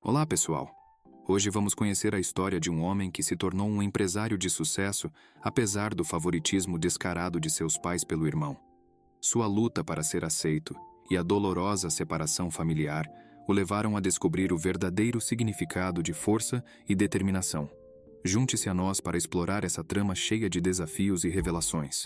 Olá, pessoal! Hoje vamos conhecer a história de um homem que se tornou um empresário de sucesso, apesar do favoritismo descarado de seus pais pelo irmão. Sua luta para ser aceito e a dolorosa separação familiar o levaram a descobrir o verdadeiro significado de força e determinação. Junte-se a nós para explorar essa trama cheia de desafios e revelações.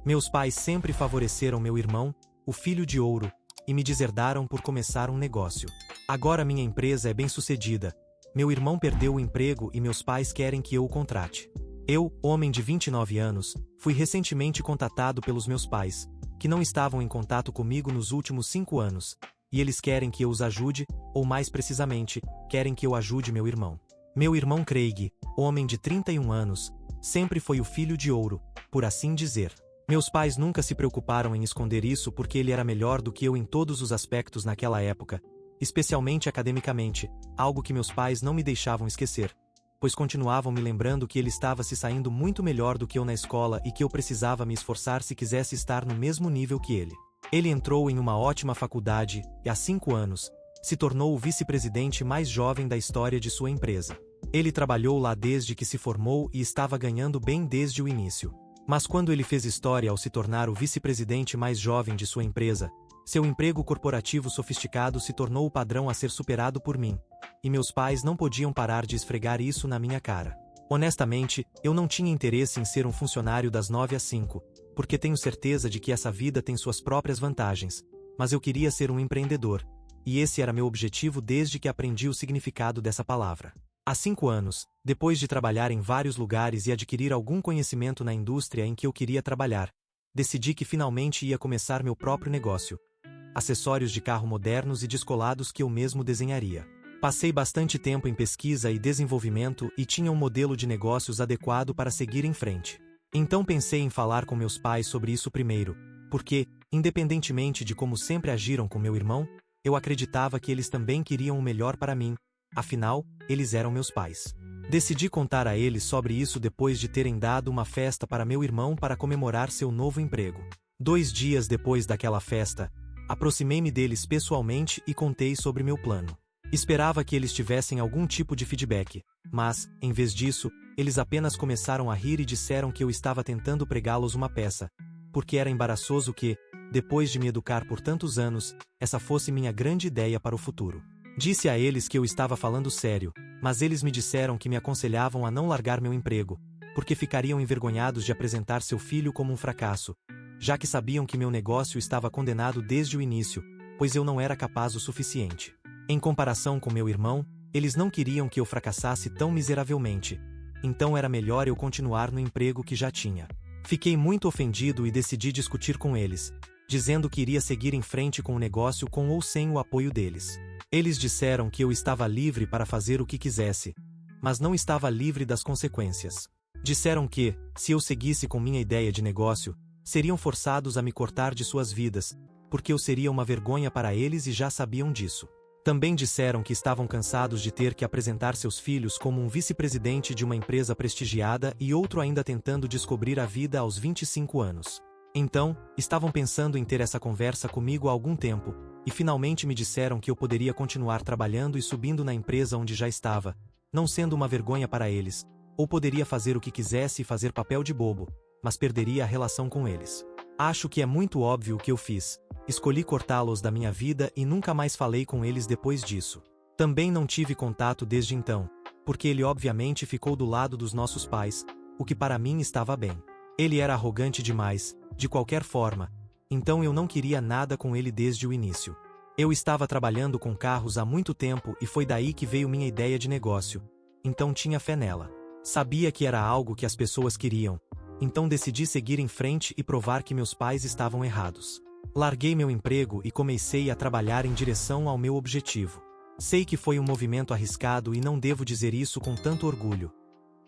Meus pais sempre favoreceram meu irmão, o filho de ouro, e me deserdaram por começar um negócio. Agora minha empresa é bem-sucedida. Meu irmão perdeu o emprego e meus pais querem que eu o contrate. Eu, homem de 29 anos, fui recentemente contatado pelos meus pais, que não estavam em contato comigo nos últimos 5 anos, e eles querem que eu os ajude, ou mais precisamente, querem que eu ajude meu irmão. Meu irmão Craig, homem de 31 anos, sempre foi o filho de ouro, por assim dizer. Meus pais nunca se preocuparam em esconder isso porque ele era melhor do que eu em todos os aspectos naquela época, especialmente academicamente, algo que meus pais não me deixavam esquecer, pois continuavam me lembrando que ele estava se saindo muito melhor do que eu na escola e que eu precisava me esforçar se quisesse estar no mesmo nível que ele. Ele entrou em uma ótima faculdade e, há 5 anos, se tornou o vice-presidente mais jovem da história de sua empresa. Ele trabalhou lá desde que se formou e estava ganhando bem desde o início. Mas quando ele fez história ao se tornar o vice-presidente mais jovem de sua empresa, seu emprego corporativo sofisticado se tornou o padrão a ser superado por mim, e meus pais não podiam parar de esfregar isso na minha cara. Honestamente, eu não tinha interesse em ser um funcionário das 9 às 5, porque tenho certeza de que essa vida tem suas próprias vantagens, mas eu queria ser um empreendedor, e esse era meu objetivo desde que aprendi o significado dessa palavra. Há 5 anos, depois de trabalhar em vários lugares e adquirir algum conhecimento na indústria em que eu queria trabalhar, decidi que finalmente ia começar meu próprio negócio. Acessórios de carro modernos e descolados que eu mesmo desenharia. Passei bastante tempo em pesquisa e desenvolvimento e tinha um modelo de negócios adequado para seguir em frente. Então pensei em falar com meus pais sobre isso primeiro, porque, independentemente de como sempre agiram com meu irmão, eu acreditava que eles também queriam o melhor para mim. Afinal, eles eram meus pais. Decidi contar a eles sobre isso depois de terem dado uma festa para meu irmão para comemorar seu novo emprego. 2 dias depois daquela festa, aproximei-me deles pessoalmente e contei sobre meu plano. Esperava que eles tivessem algum tipo de feedback, mas, em vez disso, eles apenas começaram a rir e disseram que eu estava tentando pregá-los uma peça, porque era embaraçoso que, depois de me educar por tantos anos, essa fosse minha grande ideia para o futuro. Disse a eles que eu estava falando sério, mas eles me disseram que me aconselhavam a não largar meu emprego, porque ficariam envergonhados de apresentar seu filho como um fracasso, já que sabiam que meu negócio estava condenado desde o início, pois eu não era capaz o suficiente. Em comparação com meu irmão, eles não queriam que eu fracassasse tão miseravelmente, então era melhor eu continuar no emprego que já tinha. Fiquei muito ofendido e decidi discutir com eles, dizendo que iria seguir em frente com o negócio com ou sem o apoio deles. Eles disseram que eu estava livre para fazer o que quisesse, mas não estava livre das consequências. Disseram que, se eu seguisse com minha ideia de negócio, seriam forçados a me cortar de suas vidas, porque eu seria uma vergonha para eles e já sabiam disso. Também disseram que estavam cansados de ter que apresentar seus filhos como um vice-presidente de uma empresa prestigiada e outro ainda tentando descobrir a vida aos 25 anos. Então, estavam pensando em ter essa conversa comigo há algum tempo, e finalmente me disseram que eu poderia continuar trabalhando e subindo na empresa onde já estava, não sendo uma vergonha para eles, ou poderia fazer o que quisesse e fazer papel de bobo, mas perderia a relação com eles. Acho que é muito óbvio o que eu fiz. Escolhi cortá-los da minha vida e nunca mais falei com eles depois disso. Também não tive contato desde então, porque ele obviamente ficou do lado dos nossos pais, o que para mim estava bem. Ele era arrogante demais, de qualquer forma, então eu não queria nada com ele desde o início. Eu estava trabalhando com carros há muito tempo e foi daí que veio minha ideia de negócio, então tinha fé nela. Sabia que era algo que as pessoas queriam, então decidi seguir em frente e provar que meus pais estavam errados. Larguei meu emprego e comecei a trabalhar em direção ao meu objetivo. Sei que foi um movimento arriscado e não devo dizer isso com tanto orgulho.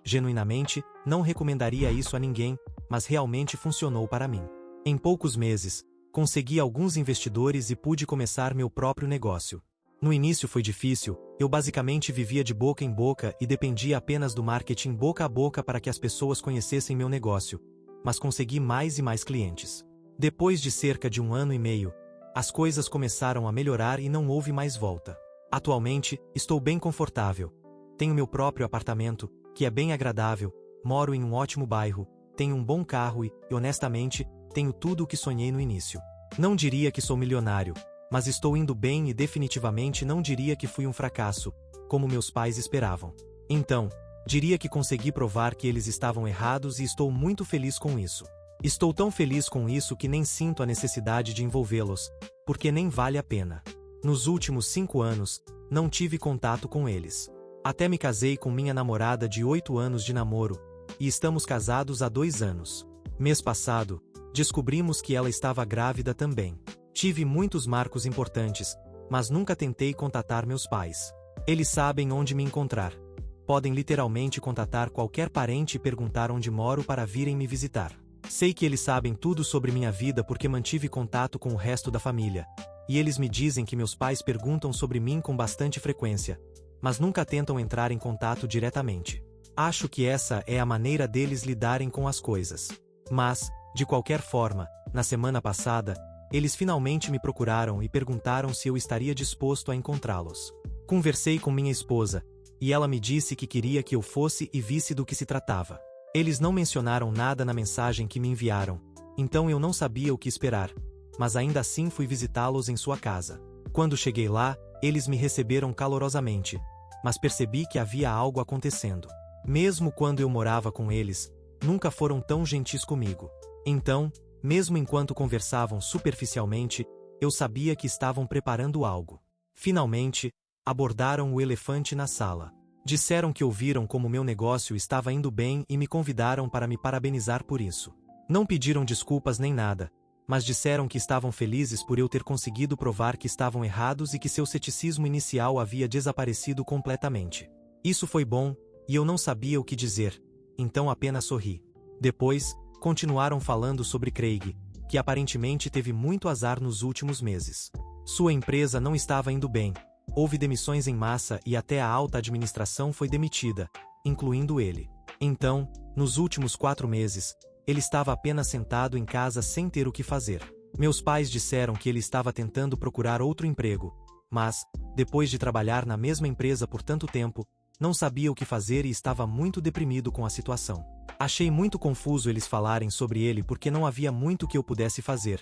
Genuinamente, não recomendaria isso a ninguém, mas realmente funcionou para mim. Em poucos meses, consegui alguns investidores e pude começar meu próprio negócio. No início foi difícil, eu basicamente vivia de boca em boca e dependia apenas do marketing boca a boca para que as pessoas conhecessem meu negócio, mas consegui mais e mais clientes. Depois de cerca de 1 ano e meio, as coisas começaram a melhorar e não houve mais volta. Atualmente, estou bem confortável. Tenho meu próprio apartamento, que é bem agradável, moro em um ótimo bairro, tenho um bom carro e, honestamente, tenho tudo o que sonhei no início. Não diria que sou milionário, mas estou indo bem e definitivamente não diria que fui um fracasso, como meus pais esperavam. Então, diria que consegui provar que eles estavam errados e estou muito feliz com isso. Estou tão feliz com isso que nem sinto a necessidade de envolvê-los, porque nem vale a pena. Nos últimos 5 anos, não tive contato com eles. Até me casei com minha namorada de 8 anos de namoro, e estamos casados há 2 anos. Mês passado, descobrimos que ela estava grávida também. Tive muitos marcos importantes, mas nunca tentei contatar meus pais. Eles sabem onde me encontrar. Podem literalmente contatar qualquer parente e perguntar onde moro para virem me visitar. Sei que eles sabem tudo sobre minha vida porque mantive contato com o resto da família. E eles me dizem que meus pais perguntam sobre mim com bastante frequência, mas nunca tentam entrar em contato diretamente. Acho que essa é a maneira deles lidarem com as coisas. Mas, de qualquer forma, na semana passada, eles finalmente me procuraram e perguntaram se eu estaria disposto a encontrá-los. Conversei com minha esposa, e ela me disse que queria que eu fosse e visse do que se tratava. Eles não mencionaram nada na mensagem que me enviaram, então eu não sabia o que esperar, mas ainda assim fui visitá-los em sua casa. Quando cheguei lá, eles me receberam calorosamente, mas percebi que havia algo acontecendo. Mesmo quando eu morava com eles, nunca foram tão gentis comigo. Então, mesmo enquanto conversavam superficialmente, eu sabia que estavam preparando algo. Finalmente, abordaram o elefante na sala. Disseram que ouviram como meu negócio estava indo bem e me convidaram para me parabenizar por isso. Não pediram desculpas nem nada, mas disseram que estavam felizes por eu ter conseguido provar que estavam errados e que seu ceticismo inicial havia desaparecido completamente. Isso foi bom, e eu não sabia o que dizer, então apenas sorri. Depois, continuaram falando sobre Craig, que aparentemente teve muito azar nos últimos meses. Sua empresa não estava indo bem. Houve demissões em massa e até a alta administração foi demitida, incluindo ele. Então, nos últimos 4 meses, ele estava apenas sentado em casa sem ter o que fazer. Meus pais disseram que ele estava tentando procurar outro emprego, mas, depois de trabalhar na mesma empresa por tanto tempo, não sabia o que fazer e estava muito deprimido com a situação. Achei muito confuso eles falarem sobre ele porque não havia muito que eu pudesse fazer.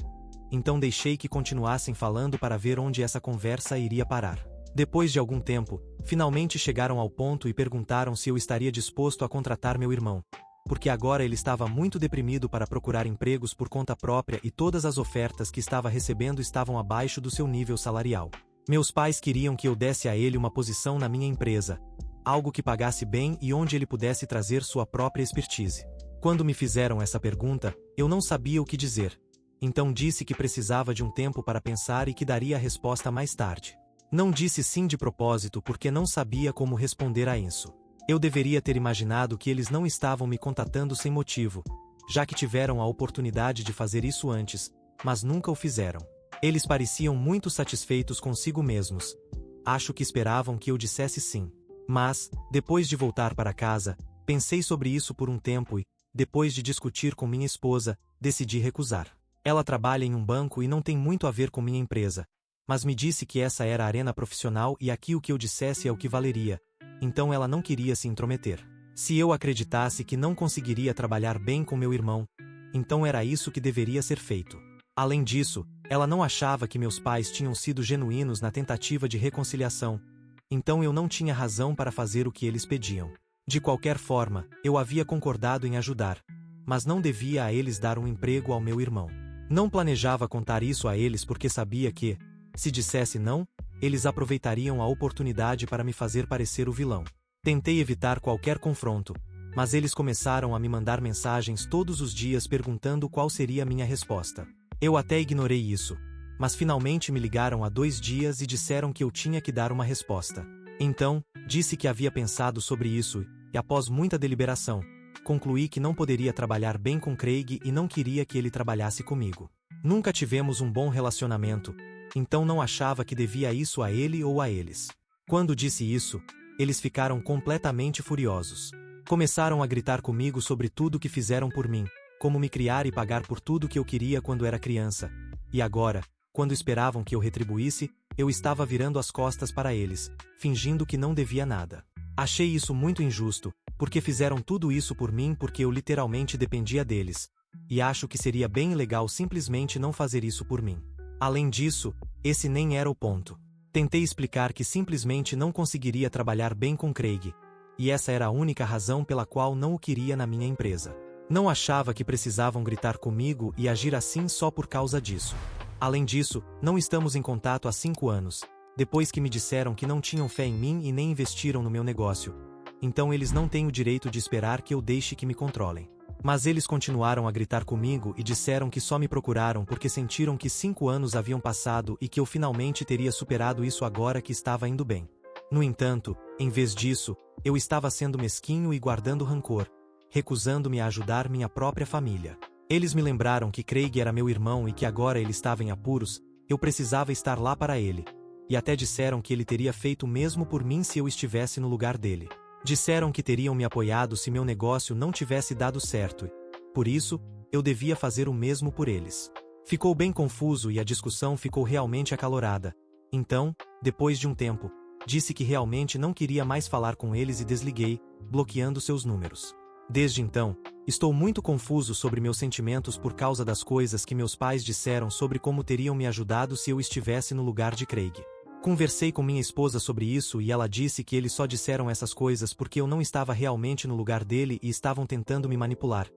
Então deixei que continuassem falando para ver onde essa conversa iria parar. Depois de algum tempo, finalmente chegaram ao ponto e perguntaram se eu estaria disposto a contratar meu irmão, porque agora ele estava muito deprimido para procurar empregos por conta própria e todas as ofertas que estava recebendo estavam abaixo do seu nível salarial. Meus pais queriam que eu desse a ele uma posição na minha empresa, algo que pagasse bem e onde ele pudesse trazer sua própria expertise. Quando me fizeram essa pergunta, eu não sabia o que dizer. Então disse que precisava de um tempo para pensar e que daria a resposta mais tarde. Não disse sim de propósito porque não sabia como responder a isso. Eu deveria ter imaginado que eles não estavam me contatando sem motivo, já que tiveram a oportunidade de fazer isso antes, mas nunca o fizeram. Eles pareciam muito satisfeitos consigo mesmos. Acho que esperavam que eu dissesse sim. Mas, depois de voltar para casa, pensei sobre isso por um tempo e, depois de discutir com minha esposa, decidi recusar. Ela trabalha em um banco e não tem muito a ver com minha empresa, mas me disse que essa era a arena profissional e aqui o que eu dissesse é o que valeria, então ela não queria se intrometer. Se eu acreditasse que não conseguiria trabalhar bem com meu irmão, então era isso que deveria ser feito. Além disso, ela não achava que meus pais tinham sido genuínos na tentativa de reconciliação, então eu não tinha razão para fazer o que eles pediam. De qualquer forma, eu havia concordado em ajudar, mas não devia a eles dar um emprego ao meu irmão. Não planejava contar isso a eles porque sabia que, se dissesse não, eles aproveitariam a oportunidade para me fazer parecer o vilão. Tentei evitar qualquer confronto, mas eles começaram a me mandar mensagens todos os dias perguntando qual seria a minha resposta. Eu até ignorei isso, mas finalmente me ligaram há 2 dias e disseram que eu tinha que dar uma resposta. Então, disse que havia pensado sobre isso e, após muita deliberação, concluí que não poderia trabalhar bem com Craig e não queria que ele trabalhasse comigo. Nunca tivemos um bom relacionamento, então não achava que devia isso a ele ou a eles. Quando disse isso, eles ficaram completamente furiosos. Começaram a gritar comigo sobre tudo que fizeram por mim, como me criar e pagar por tudo que eu queria quando era criança. E agora, quando esperavam que eu retribuísse, eu estava virando as costas para eles, fingindo que não devia nada. Achei isso muito injusto, porque fizeram tudo isso por mim porque eu literalmente dependia deles. E acho que seria bem legal simplesmente não fazer isso por mim. Além disso, esse nem era o ponto. Tentei explicar que simplesmente não conseguiria trabalhar bem com Craig. E essa era a única razão pela qual não o queria na minha empresa. Não achava que precisavam gritar comigo e agir assim só por causa disso. Além disso, não estamos em contato há 5 anos, depois que me disseram que não tinham fé em mim e nem investiram no meu negócio. Então eles não têm o direito de esperar que eu deixe que me controlem. Mas eles continuaram a gritar comigo e disseram que só me procuraram porque sentiram que 5 anos haviam passado e que eu finalmente teria superado isso agora que estava indo bem. No entanto, em vez disso, eu estava sendo mesquinho e guardando rancor, recusando-me a ajudar minha própria família. Eles me lembraram que Craig era meu irmão e que agora ele estava em apuros, eu precisava estar lá para ele. E até disseram que ele teria feito o mesmo por mim se eu estivesse no lugar dele. Disseram que teriam me apoiado se meu negócio não tivesse dado certo. Por isso, eu devia fazer o mesmo por eles. Ficou bem confuso e a discussão ficou realmente acalorada. Então, depois de um tempo, disse que realmente não queria mais falar com eles e desliguei, bloqueando seus números. Desde então, estou muito confuso sobre meus sentimentos por causa das coisas que meus pais disseram sobre como teriam me ajudado se eu estivesse no lugar de Craig. Conversei com minha esposa sobre isso e ela disse que eles só disseram essas coisas porque eu não estava realmente no lugar dele e estavam tentando me manipular.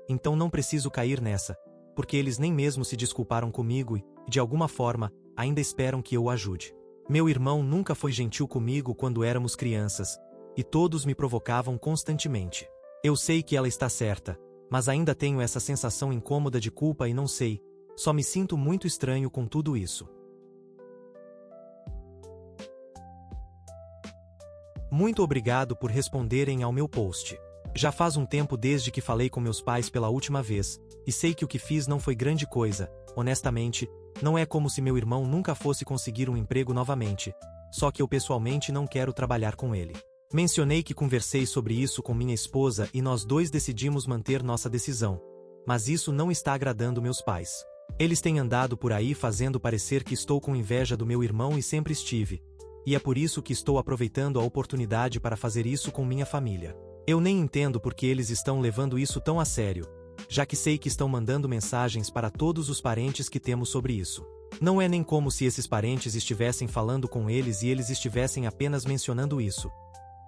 Então não preciso cair nessa, porque eles nem mesmo se desculparam comigo e, de alguma forma, ainda esperam que eu o ajude. Meu irmão nunca foi gentil comigo quando éramos crianças, e todos me provocavam constantemente. Eu sei que ela está certa, mas ainda tenho essa sensação incômoda de culpa e não sei, só me sinto muito estranho com tudo isso. Muito obrigado por responderem ao meu post. Já faz um tempo desde que falei com meus pais pela última vez, e sei que o que fiz não foi grande coisa, honestamente, não é como se meu irmão nunca fosse conseguir um emprego novamente, só que eu pessoalmente não quero trabalhar com ele. Mencionei que conversei sobre isso com minha esposa e nós dois decidimos manter nossa decisão, mas isso não está agradando meus pais. Eles têm andado por aí fazendo parecer que estou com inveja do meu irmão e sempre estive. E é por isso que estou aproveitando a oportunidade para fazer isso com minha família. Eu nem entendo por que eles estão levando isso tão a sério, já que sei que estão mandando mensagens para todos os parentes que temos sobre isso. Não é nem como se esses parentes estivessem falando com eles e eles estivessem apenas mencionando isso.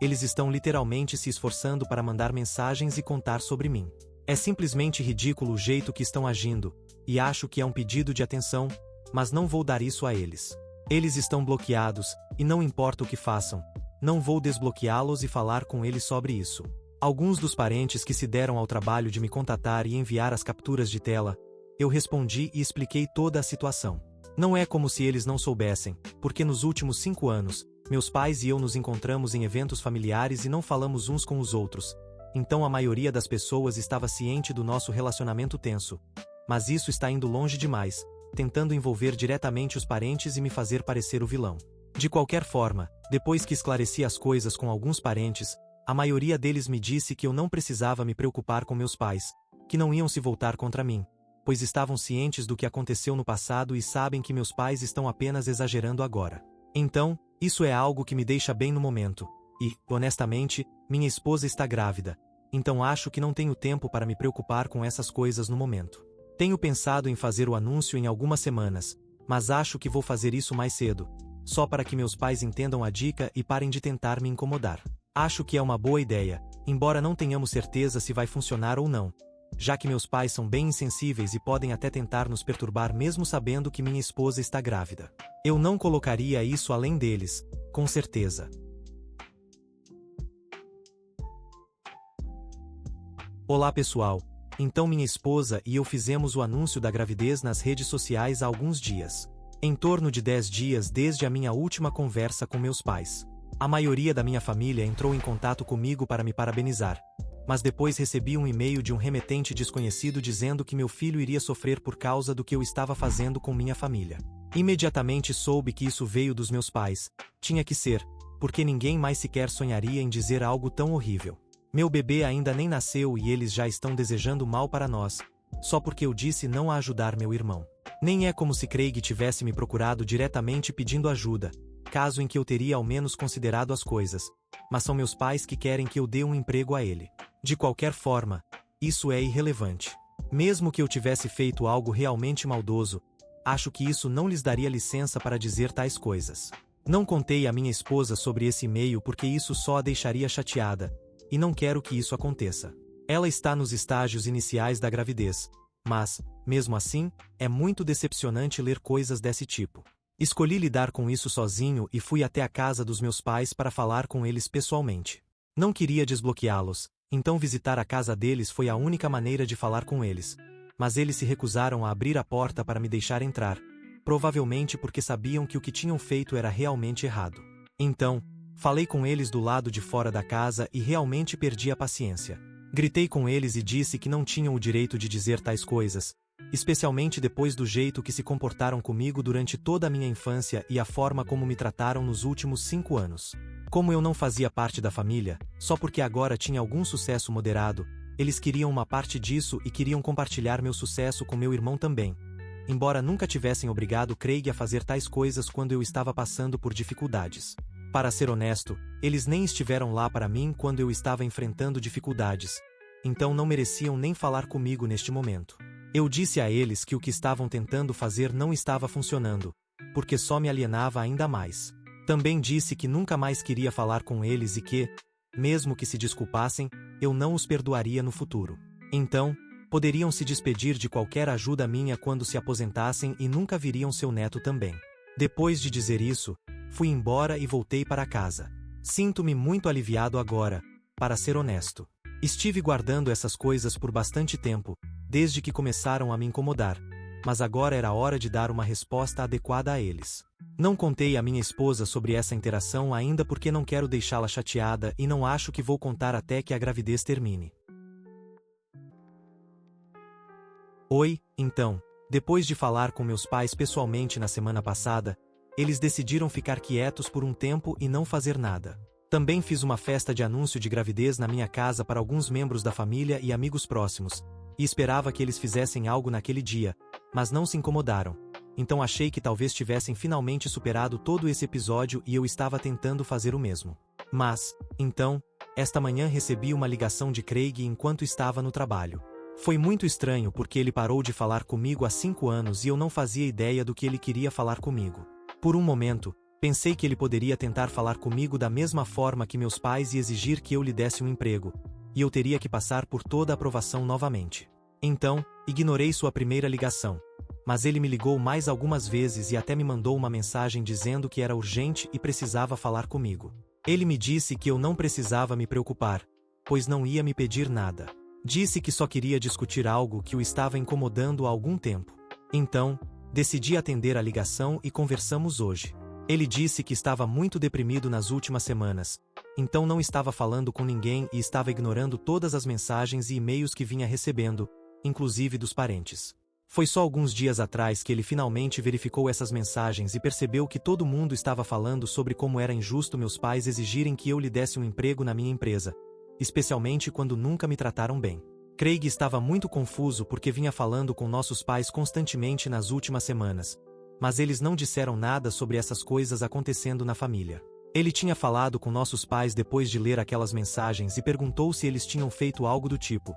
Eles estão literalmente se esforçando para mandar mensagens e contar sobre mim. É simplesmente ridículo o jeito que estão agindo, e acho que é um pedido de atenção, mas não vou dar isso a eles. Eles estão bloqueados, e não importa o que façam, não vou desbloqueá-los e falar com eles sobre isso. Alguns dos parentes que se deram ao trabalho de me contatar e enviar as capturas de tela, eu respondi e expliquei toda a situação. Não é como se eles não soubessem, porque nos últimos 5 anos, meus pais e eu nos encontramos em eventos familiares e não falamos uns com os outros, então a maioria das pessoas estava ciente do nosso relacionamento tenso. Mas isso está indo longe demais, tentando envolver diretamente os parentes e me fazer parecer o vilão. De qualquer forma, depois que esclareci as coisas com alguns parentes, a maioria deles me disse que eu não precisava me preocupar com meus pais, que não iam se voltar contra mim, pois estavam cientes do que aconteceu no passado e sabem que meus pais estão apenas exagerando agora. Então, isso é algo que me deixa bem no momento, e, honestamente, minha esposa está grávida, então acho que não tenho tempo para me preocupar com essas coisas no momento. Tenho pensado em fazer o anúncio em algumas semanas, mas acho que vou fazer isso mais cedo, só para que meus pais entendam a dica e parem de tentar me incomodar. Acho que é uma boa ideia, embora não tenhamos certeza se vai funcionar ou não, já que meus pais são bem insensíveis e podem até tentar nos perturbar mesmo sabendo que minha esposa está grávida. Eu não colocaria isso além deles, com certeza. Olá pessoal, então minha esposa e eu fizemos o anúncio da gravidez nas redes sociais há alguns dias. Em torno de 10 dias desde a minha última conversa com meus pais. A maioria da minha família entrou em contato comigo para me parabenizar, mas depois recebi um e-mail de um remetente desconhecido dizendo que meu filho iria sofrer por causa do que eu estava fazendo com minha família. Imediatamente soube que isso veio dos meus pais. Tinha que ser, porque ninguém mais sequer sonharia em dizer algo tão horrível. Meu bebê ainda nem nasceu e eles já estão desejando mal para nós, só porque eu disse não a ajudar meu irmão. Nem é como se Craig tivesse me procurado diretamente pedindo ajuda, caso em que eu teria ao menos considerado as coisas, mas são meus pais que querem que eu dê um emprego a ele. De qualquer forma, isso é irrelevante. Mesmo que eu tivesse feito algo realmente maldoso, acho que isso não lhes daria licença para dizer tais coisas. Não contei à minha esposa sobre esse e-mail porque isso só a deixaria chateada, e não quero que isso aconteça. Ela está nos estágios iniciais da gravidez, mas, mesmo assim, é muito decepcionante ler coisas desse tipo. Escolhi lidar com isso sozinho e fui até a casa dos meus pais para falar com eles pessoalmente. Não queria desbloqueá-los, então visitar a casa deles foi a única maneira de falar com eles. Mas eles se recusaram a abrir a porta para me deixar entrar, provavelmente porque sabiam que o que tinham feito era realmente errado. Então, falei com eles do lado de fora da casa e realmente perdi a paciência. Gritei com eles e disse que não tinham o direito de dizer tais coisas, especialmente depois do jeito que se comportaram comigo durante toda a minha infância e a forma como me trataram nos últimos 5 anos. Como eu não fazia parte da família, só porque agora tinha algum sucesso moderado, eles queriam uma parte disso e queriam compartilhar meu sucesso com meu irmão também. Embora nunca tivessem obrigado Craig a fazer tais coisas quando eu estava passando por dificuldades. Para ser honesto, eles nem estiveram lá para mim quando eu estava enfrentando dificuldades, então não mereciam nem falar comigo neste momento. Eu disse a eles que o que estavam tentando fazer não estava funcionando, porque só me alienava ainda mais. Também disse que nunca mais queria falar com eles e que, mesmo que se desculpassem, eu não os perdoaria no futuro. Então, poderiam se despedir de qualquer ajuda minha quando se aposentassem e nunca viriam seu neto também. Depois de dizer isso, fui embora e voltei para casa. Sinto-me muito aliviado agora, para ser honesto. Estive guardando essas coisas por bastante tempo, desde que começaram a me incomodar, mas agora era hora de dar uma resposta adequada a eles. Não contei à minha esposa sobre essa interação ainda porque não quero deixá-la chateada e não acho que vou contar até que a gravidez termine. Oi, então, depois de falar com meus pais pessoalmente na semana passada, eles decidiram ficar quietos por um tempo e não fazer nada. Também fiz uma festa de anúncio de gravidez na minha casa para alguns membros da família e amigos próximos, e esperava que eles fizessem algo naquele dia, mas não se incomodaram. Então achei que talvez tivessem finalmente superado todo esse episódio e eu estava tentando fazer o mesmo. Mas, então, esta manhã recebi uma ligação de Craig enquanto estava no trabalho. Foi muito estranho porque ele parou de falar comigo há 5 anos e eu não fazia ideia do que ele queria falar comigo. Por um momento, pensei que ele poderia tentar falar comigo da mesma forma que meus pais e exigir que eu lhe desse um emprego, e eu teria que passar por toda a aprovação novamente. Então, ignorei sua primeira ligação. Mas ele me ligou mais algumas vezes e até me mandou uma mensagem dizendo que era urgente e precisava falar comigo. Ele me disse que eu não precisava me preocupar, pois não ia me pedir nada. Disse que só queria discutir algo que o estava incomodando há algum tempo. Então, decidi atender a ligação e conversamos hoje. Ele disse que estava muito deprimido nas últimas semanas, então não estava falando com ninguém e estava ignorando todas as mensagens e e-mails que vinha recebendo, inclusive dos parentes. Foi só alguns dias atrás que ele finalmente verificou essas mensagens e percebeu que todo mundo estava falando sobre como era injusto meus pais exigirem que eu lhe desse um emprego na minha empresa, especialmente quando nunca me trataram bem. Craig estava muito confuso porque vinha falando com nossos pais constantemente nas últimas semanas, mas eles não disseram nada sobre essas coisas acontecendo na família. Ele tinha falado com nossos pais depois de ler aquelas mensagens e perguntou se eles tinham feito algo do tipo,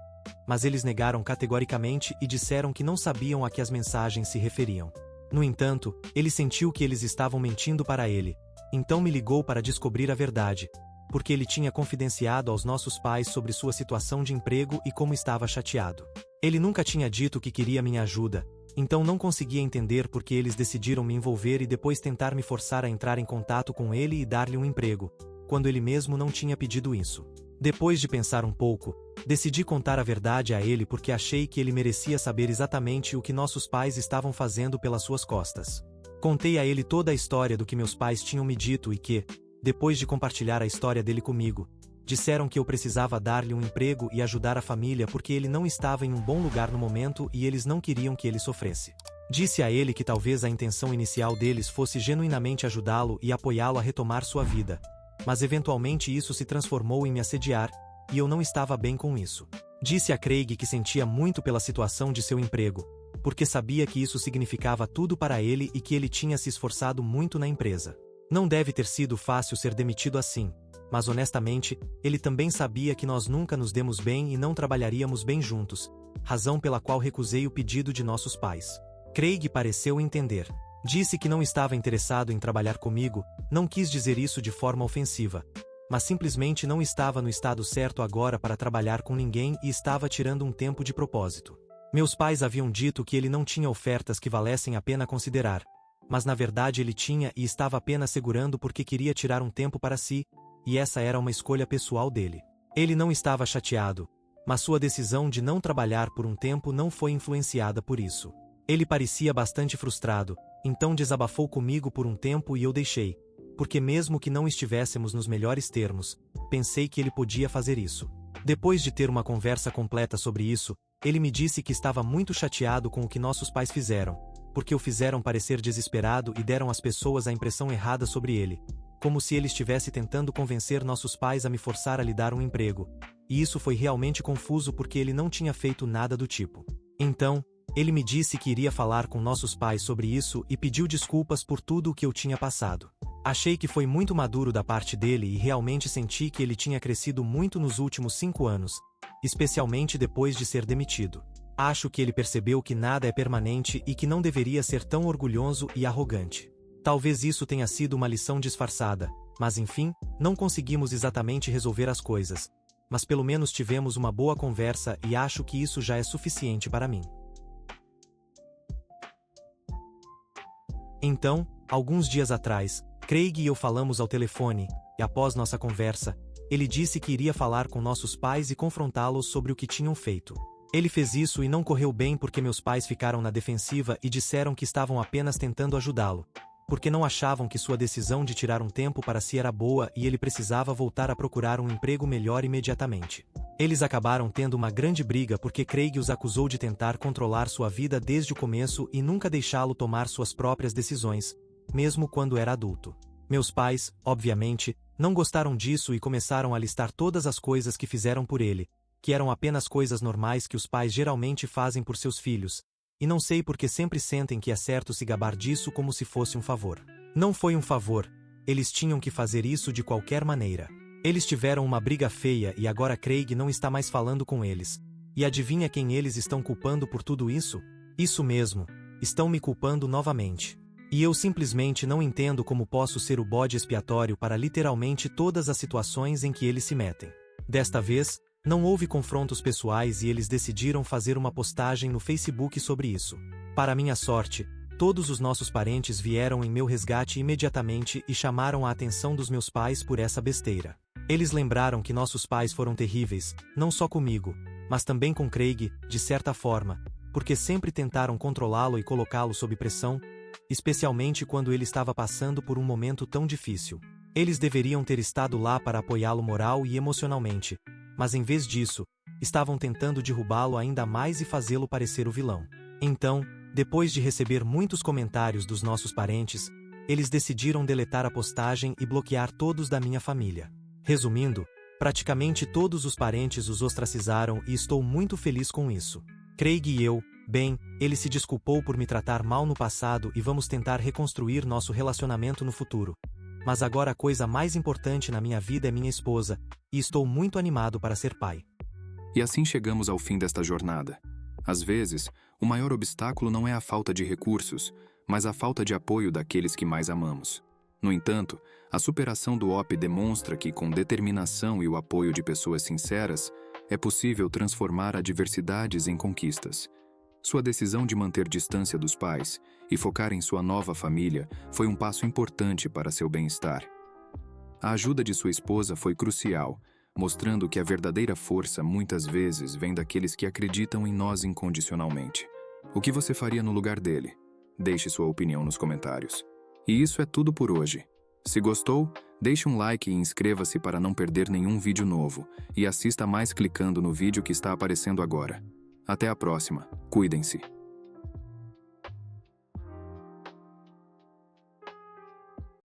mas eles negaram categoricamente e disseram que não sabiam a que as mensagens se referiam. No entanto, ele sentiu que eles estavam mentindo para ele, então me ligou para descobrir a verdade, porque ele tinha confidenciado aos nossos pais sobre sua situação de emprego e como estava chateado. Ele nunca tinha dito que queria minha ajuda, então não conseguia entender por que eles decidiram me envolver e depois tentar me forçar a entrar em contato com ele e dar-lhe um emprego, quando ele mesmo não tinha pedido isso. Depois de pensar um pouco, decidi contar a verdade a ele porque achei que ele merecia saber exatamente o que nossos pais estavam fazendo pelas suas costas. Contei a ele toda a história do que meus pais tinham me dito e que, depois de compartilhar a história dele comigo, disseram que eu precisava dar-lhe um emprego e ajudar a família porque ele não estava em um bom lugar no momento e eles não queriam que ele sofresse. Disse a ele que talvez a intenção inicial deles fosse genuinamente ajudá-lo e apoiá-lo a retomar sua vida, mas eventualmente isso se transformou em me assediar, e eu não estava bem com isso. Disse a Craig que sentia muito pela situação de seu emprego, porque sabia que isso significava tudo para ele e que ele tinha se esforçado muito na empresa. Não deve ter sido fácil ser demitido assim, mas honestamente, ele também sabia que nós nunca nos demos bem e não trabalharíamos bem juntos, razão pela qual recusei o pedido de nossos pais. Craig pareceu entender. Disse que não estava interessado em trabalhar comigo, não quis dizer isso de forma ofensiva, mas simplesmente não estava no estado certo agora para trabalhar com ninguém e estava tirando um tempo de propósito. Meus pais haviam dito que ele não tinha ofertas que valessem a pena considerar, mas na verdade ele tinha e estava apenas segurando porque queria tirar um tempo para si, e essa era uma escolha pessoal dele. Ele não estava chateado, mas sua decisão de não trabalhar por um tempo não foi influenciada por isso. Ele parecia bastante frustrado, então desabafou comigo por um tempo e eu deixei, porque mesmo que não estivéssemos nos melhores termos, pensei que ele podia fazer isso. Depois de ter uma conversa completa sobre isso, ele me disse que estava muito chateado com o que nossos pais fizeram, porque o fizeram parecer desesperado e deram às pessoas a impressão errada sobre ele, como se ele estivesse tentando convencer nossos pais a me forçar a lhe dar um emprego, e isso foi realmente confuso porque ele não tinha feito nada do tipo. Então, ele me disse que iria falar com nossos pais sobre isso e pediu desculpas por tudo o que eu tinha passado. Achei que foi muito maduro da parte dele e realmente senti que ele tinha crescido muito nos últimos 5 anos, especialmente depois de ser demitido. Acho que ele percebeu que nada é permanente e que não deveria ser tão orgulhoso e arrogante. Talvez isso tenha sido uma lição disfarçada, mas enfim, não conseguimos exatamente resolver as coisas, mas pelo menos tivemos uma boa conversa e acho que isso já é suficiente para mim. Então, alguns dias atrás, Craig e eu falamos ao telefone, e após nossa conversa, ele disse que iria falar com nossos pais e confrontá-los sobre o que tinham feito. Ele fez isso e não correu bem porque meus pais ficaram na defensiva e disseram que estavam apenas tentando ajudá-lo, porque não achavam que sua decisão de tirar um tempo para si era boa e ele precisava voltar a procurar um emprego melhor imediatamente. Eles acabaram tendo uma grande briga porque Craig os acusou de tentar controlar sua vida desde o começo e nunca deixá-lo tomar suas próprias decisões, mesmo quando era adulto. Meus pais, obviamente, não gostaram disso e começaram a listar todas as coisas que fizeram por ele, que eram apenas coisas normais que os pais geralmente fazem por seus filhos, e não sei por que sempre sentem que é certo se gabar disso como se fosse um favor. Não foi um favor, eles tinham que fazer isso de qualquer maneira. Eles tiveram uma briga feia e agora Craig não está mais falando com eles. E adivinha quem eles estão culpando por tudo isso? Isso mesmo, estão me culpando novamente. E eu simplesmente não entendo como posso ser o bode expiatório para literalmente todas as situações em que eles se metem. Desta vez, não houve confrontos pessoais e eles decidiram fazer uma postagem no Facebook sobre isso. Para minha sorte, todos os nossos parentes vieram em meu resgate imediatamente e chamaram a atenção dos meus pais por essa besteira. Eles lembraram que nossos pais foram terríveis, não só comigo, mas também com Craig, de certa forma, porque sempre tentaram controlá-lo e colocá-lo sob pressão, especialmente quando ele estava passando por um momento tão difícil. Eles deveriam ter estado lá para apoiá-lo moral e emocionalmente, mas em vez disso, estavam tentando derrubá-lo ainda mais e fazê-lo parecer o vilão. Então, depois de receber muitos comentários dos nossos parentes, eles decidiram deletar a postagem e bloquear todos da minha família. Resumindo, praticamente todos os parentes os ostracizaram e estou muito feliz com isso. Craig e eu, bem, ele se desculpou por me tratar mal no passado e vamos tentar reconstruir nosso relacionamento no futuro. Mas agora a coisa mais importante na minha vida é minha esposa, e estou muito animado para ser pai. E assim chegamos ao fim desta jornada. Às vezes, o maior obstáculo não é a falta de recursos, mas a falta de apoio daqueles que mais amamos. No entanto, a superação do OP demonstra que, com determinação e o apoio de pessoas sinceras, é possível transformar adversidades em conquistas. Sua decisão de manter distância dos pais e focar em sua nova família foi um passo importante para seu bem-estar. A ajuda de sua esposa foi crucial, mostrando que a verdadeira força muitas vezes vem daqueles que acreditam em nós incondicionalmente. O que você faria no lugar dele? Deixe sua opinião nos comentários. E isso é tudo por hoje. Se gostou, deixe um like e inscreva-se para não perder nenhum vídeo novo, e assista mais clicando no vídeo que está aparecendo agora. Até a próxima. Cuidem-se.